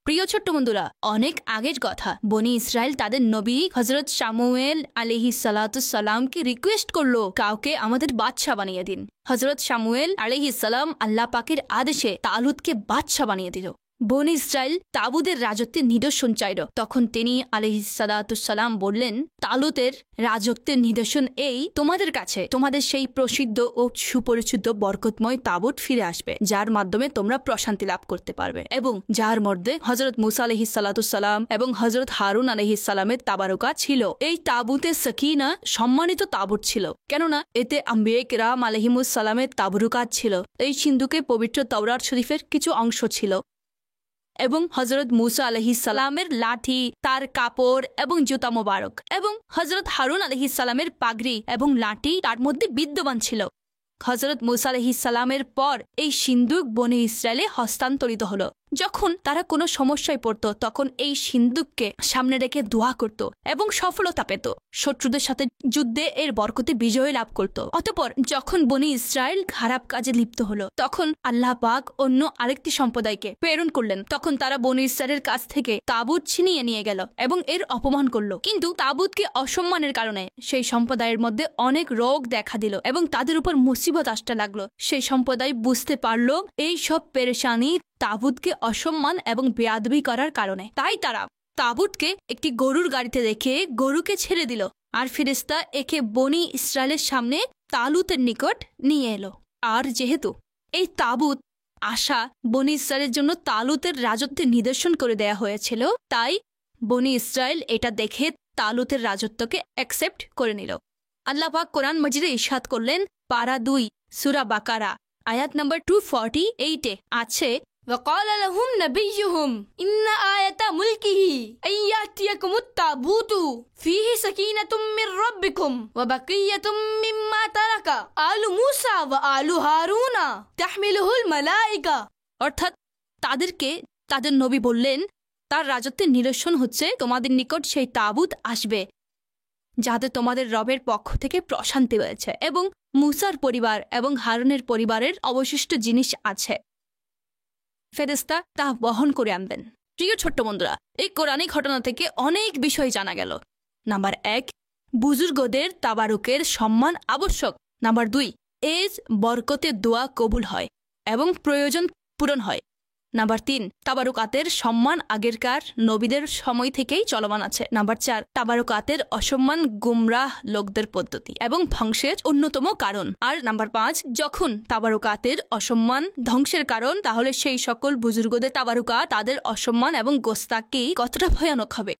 প্রিয় ছোট্ট বন্ধুরা, অনেক আগের কথা। বনি ইসরায়েল তাদের নবী হযরত শামুয়েল আলাইহিস সালাতু সালামকে রিকোয়েস্ট করলো, কাউকে আমাদের বাদশা বানিয়ে দিন। হযরত শামুয়েল আলাইহিস সালাম আল্লাহ পাকের আদেশে তালুতকে বাদশা বানিয়ে দিল। বনি ইসরায়েল তাবুদের রাজত্বের নিদর্শন চাইল। তখন তিনি আলাইহিস সালাতু সালাম বললেন, তালুতের রাজত্বের নিদর্শন এই, তোমাদের কাছে তোমাদের সেই প্রসিদ্ধ ও সুপরিচিত বরকতময় তাবুত ফিরে আসবে, যার মাধ্যমে তোমরা প্রশান্তি লাভ করতে পারবে এবং যার মধ্যে হযরত মুসা আলাইহিস সালাতু সালাম এবং হযরত হারুন আলাইহিস সালামের তাবারুকা ছিল। এই তাবুতে সাকিনা সম্মানিত তাবুত ছিল, কেননা এতে আম্বিয়া কিরাম আলাইহিমুস সালামের তাবরুকাত ছিল। এই সিন্ধুকে পবিত্র তাওরাত শরীফের কিছু অংশ ছিল এবং হযরত মুসা আলাইহিস সালামের লাঠি, তার কাপড় এবং জুতা মোবারক এবং হযরত হারুন আলাইহিস সালামের পাগড়ি এবং লাঠি তার মধ্যে বিদ্যমান ছিল। হযরত মুসা আলাইহিস সালামের পর এই সিন্দুক বনি ইসরায়েলে হস্তান্তরিত হলো। যখন তারা কোনো সমস্যায় পড়ত তখন এই সিন্দুককে সামনে রেখে দোয়া করত এবং সফলতা পেত, শত্রুদের সাথে যুদ্ধে এর বরকতে বিজয় লাভ করত। অতঃপর যখন বনি ইসরায়েল খারাপ কাজে লিপ্ত হলো তখন আল্লাহ পাক অন্য আরেকটি সম্প্রদায়কে প্রেরণ করলেন। তখন তারা বনি ইসরায়েলের কাছ থেকে তাবুত ছিনিয়ে নিয়ে গেল এবং এর অপমান করলো। কিন্তু তাবুতকে অসম্মানের কারণে সেই সম্প্রদায়ের মধ্যে অনেক রোগ দেখা দিল এবং তাদের উপর মুসিবত আসতে লাগলো। সেই সম্প্রদায় বুঝতে পারলো এই সব পেরেশানি তাবুতকে অসম্মান এবং বেয়াদবি করার কারণে। তাই তারা তাবুতকে একটি গরুর গাড়িতে রেখে গরুকে ছেড়ে দিল আর ফেরেশতা একে বনি ইসরায়েলের সামনে তালুতের নিকট নিয়ে এলো। আর যেহেতু এই তাবুত আসা বনি ইসরায়েলের জন্য তালুতের রাজত্বের নিদর্শন করে দেয়া হয়েছিল, তাই বনি ইসরায়েল এটা দেখে তালুতের রাজত্বকে অ্যাকসেপ্ট করে নিল। আল্লাহ পাক কোরআন মাজিদে ইরশাদ করলেন, পারা 2 সূরা বাকারা আয়াত নাম্বার 248 আছে, وقال لهم نبيهم إن آية ملكه أن يأتيكم التابوت فيه سكينة من ربكم وبقية مما ترك آل موسى وآل هارون تحمله الملائكة। অর্থাৎ তাদেরকে তাদের নবী বললেন, তার রাজত্বের নিদর্শন হচ্ছে তোমাদের নিকট সেই তাবুত আসবে যাতে তোমাদের রবের পক্ষ থেকে প্রশান্তি রয়েছে এবং মুসার পরিবার এবং হারুনের পরিবারের অবশিষ্ট জিনিস আছে। ফেরেশতা তা বহন করে আনবেন। প্রিয় ছোট্ট বন্ধুরা, এই কোরআনী ঘটনা থেকে অনেক বিষয় জানা গেল। নাম্বার 1, বুজুর্গদের তাবারুকের সম্মান আবশ্যক। নাম্বার 2, এর বরকতে দোয়া কবুল হয় এবং প্রয়োজন পূরণ হয়। নাম্বার 3, তাবারুকাতের সম্মান আগেরকার নবীদের সময় থেকেই চলমান আছে। নাম্বার 4, তাবারুকাতের অসম্মান গুমরাহ লোকদের পদ্ধতি এবং ধ্বংসের অন্যতম কারণ। আর নাম্বার 5, যখন তাবারুকাতের অসম্মান ধ্বংসের কারণ, তাহলে সেই সকল বুজুর্গদের তাবারুকা তাদের অসম্মান এবং গোস্তাকি কতটা ভয়ানক হবে।